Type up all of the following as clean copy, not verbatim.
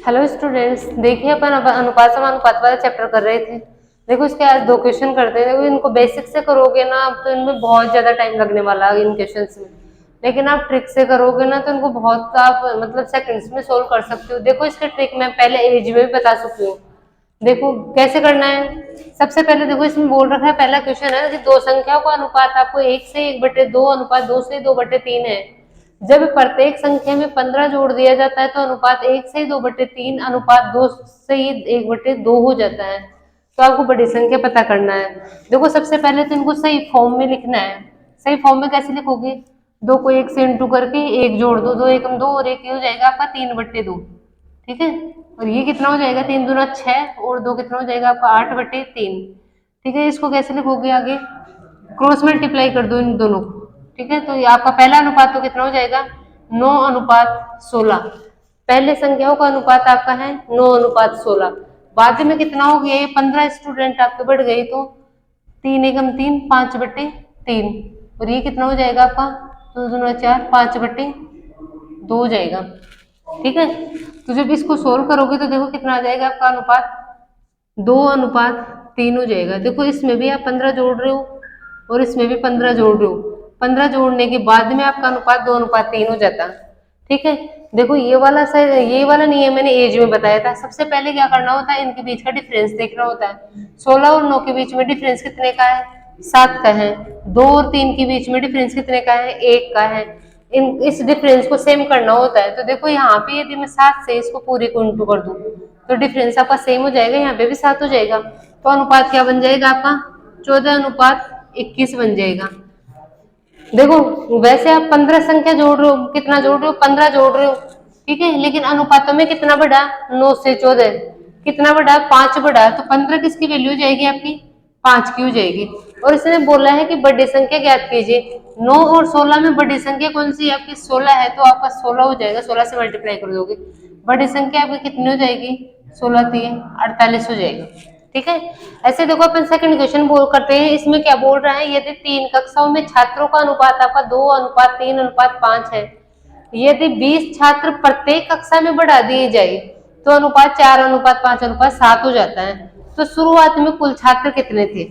Hello students, देखिए अपन अब अनुपात समानुपात वाला चैप्टर कर रहे थे। देखो इसके आज दो क्वेश्चन करते हैं। देखो इनको बेसिक से करोगे ना अब तो इनमें बहुत ज्यादा टाइम लगने वाला है इन क्वेश्चंस में, लेकिन आप ट्रिक से करोगे ना तो इनको बहुत आप मतलब सेकंड्स में सोल्व कर सकते हो। देखो इसके ट्रिक मैं पहले एज में भी बता सकती हूँ। देखो कैसे करना है। सबसे पहले देखो इसमें बोल रखा है, पहला क्वेश्चन है कि दो संख्याओं का अनुपात आपको 1/1/2 अनुपात 2/2/3 है। जब प्रत्येक संख्या में 15 जोड़ दिया जाता है तो अनुपात 1/2/3 अनुपात 2/1/2 हो जाता है। तो आपको बड़ी संख्या पता करना है। देखो सबसे पहले तो इनको सही फॉर्म में लिखना है। सही फॉर्म में कैसे लिखोगे, दो को एक से इंटू करके एक जोड़ दो, दो एकम दो और एक ये हो जाएगा आपका 3/2। ठीक है, और ये कितना हो जाएगा, 3 दूना 6 और दो कितना हो जाएगा आपका 8/3। ठीक है, इसको कैसे लिखोगे आगे, क्रॉस मल्टीप्लाई कर दो इन दोनों को। ठीक है, तो ये आपका पहला अनुपात तो कितना हो जाएगा 9/16। पहले संख्याओं का अनुपात आपका है 9/16। बाद में कितना हो गया, ये 15 स्टूडेंट आपके बढ़ गए तो 3 एकम 3 5/3। और ये कितना हो जाएगा आपका 2 दूना 4 5/2 हो जाएगा। ठीक है, तो जब इसको सोल्व करोगे तो देखो कितना आ जाएगा आपका अनुपात 2/3 हो जाएगा। देखो इसमें भी आप 15 जोड़ रहे हो और इसमें भी 15 जोड़ रहे हो। 15 जोड़ने के बाद में आपका अनुपात 2/3 हो जाता है। ठीक है, देखो ये वाला नियम मैंने एज में बताया था। सबसे पहले क्या करना होता है, इनके बीच का डिफरेंस देखना होता है। 16 और 9 के बीच में डिफरेंस कितने का है, 7 का है। 2 और 3 के बीच में डिफरेंस कितने का है, 1 का है। इस डिफरेंस को सेम करना होता है। तो देखो यहाँ पे यदि मैं 7 से इसको पूरे को इंटू कर दूं तो डिफरेंस आपका सेम हो जाएगा, यहाँ पे भी 7 हो जाएगा। तो अनुपात क्या बन जाएगा आपका 14/21 बन जाएगा। देखो वैसे आप 15 संख्या जोड़ रहे हो, कितना जोड़ रहे हो 15 जोड़ रहे हो। ठीक है, लेकिन अनुपातों में कितना बढ़ा, 9 से 14 कितना बढ़ा, 5 बढ़ा। तो 15 किसकी वैल्यू हो जाएगी आपकी, 5 की हो जाएगी। और इसने बोला है कि बड़ी संख्या ज्ञात कीजिए। 9 और 16 में बड़ी संख्या कौन सी है आपकी, 16 है। तो आपका 16 हो जाएगा, 16 से मल्टीप्लाई कर दोगे। बड़ी संख्या आपकी कितनी हो जाएगी, 16 3 48 हो जाएगा। ठीक है, ऐसे देखो अपन सेकंड क्वेश्चन बोल करते हैं। इसमें क्या बोल रहा है, यदि 3 कक्षाओं में छात्रों का अनुपात आपका 2/3/5 है, यदि 20 छात्र प्रत्येक कक्षा में बढ़ा दिए जाए तो अनुपात 4/5/7 हो जाता है। तो शुरुआत में कुल छात्र कितने थे।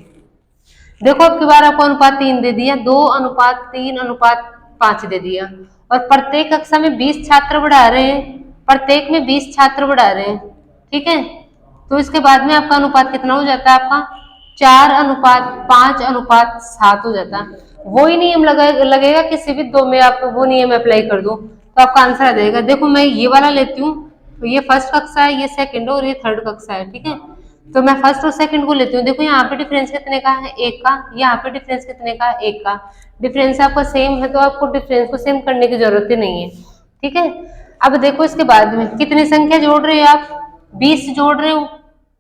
देखो अब की बार आपको अनुपात 3 दे दिया, 2/3/5 दे दिया, और प्रत्येक कक्षा में 20 छात्र बढ़ा रहे हैं, प्रत्येक में 20 छात्र बढ़ा रहे हैं। ठीक है, तो इसके बाद में आपका अनुपात कितना हो जाता है, आपका 4/5/7 हो जाता है। वही नियम लगेगा किसी भी दो में, आप वो नियम अप्लाई कर दो तो आपका आंसर आ जाएगा। देखो मैं ये वाला लेती हूँ, तो ये फर्स्ट कक्षा है, ये सेकंड और ये थर्ड कक्षा है। ठीक है, तो मैं फर्स्ट और सेकंड को लेती हूँ। देखो यहाँ पे डिफरेंस कितने का है, 1 का। यहाँ पे डिफरेंस कितने का है, 1 का। डिफरेंस आपका सेम है तो आपको डिफरेंस को सेम करने की जरूरत ही नहीं है। ठीक है, अब देखो इसके बाद में कितनी संख्या जोड़ रहे हो आप, 20 जोड़ रहे हो।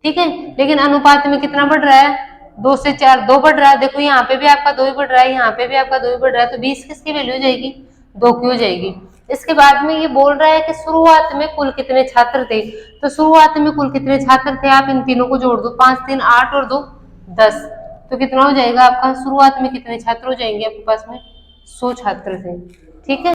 ठीक है, लेकिन अनुपात में कितना बढ़ रहा है, 2 से 4 2 बढ़ रहा है। देखो यहाँ पे भी आपका 2 ही बढ़ रहा है, यहाँ पे भी आपका 2 ही बढ़ रहा है। तो 20 किसकी वैल्यू हो जाएगी, 2 की हो जाएगी। इसके बाद में ये बोल रहा है कि शुरुआत में कुल कितने छात्र थे। तो शुरुआत में कुल कितने छात्र थे, आप इन तीनों को जोड़ दो, 5 3 8 और 2 10। तो कितना हो जाएगा आपका, शुरुआत में कितने छात्र हो जाएंगे आपके पास में, 100 छात्र थे। ठीक है।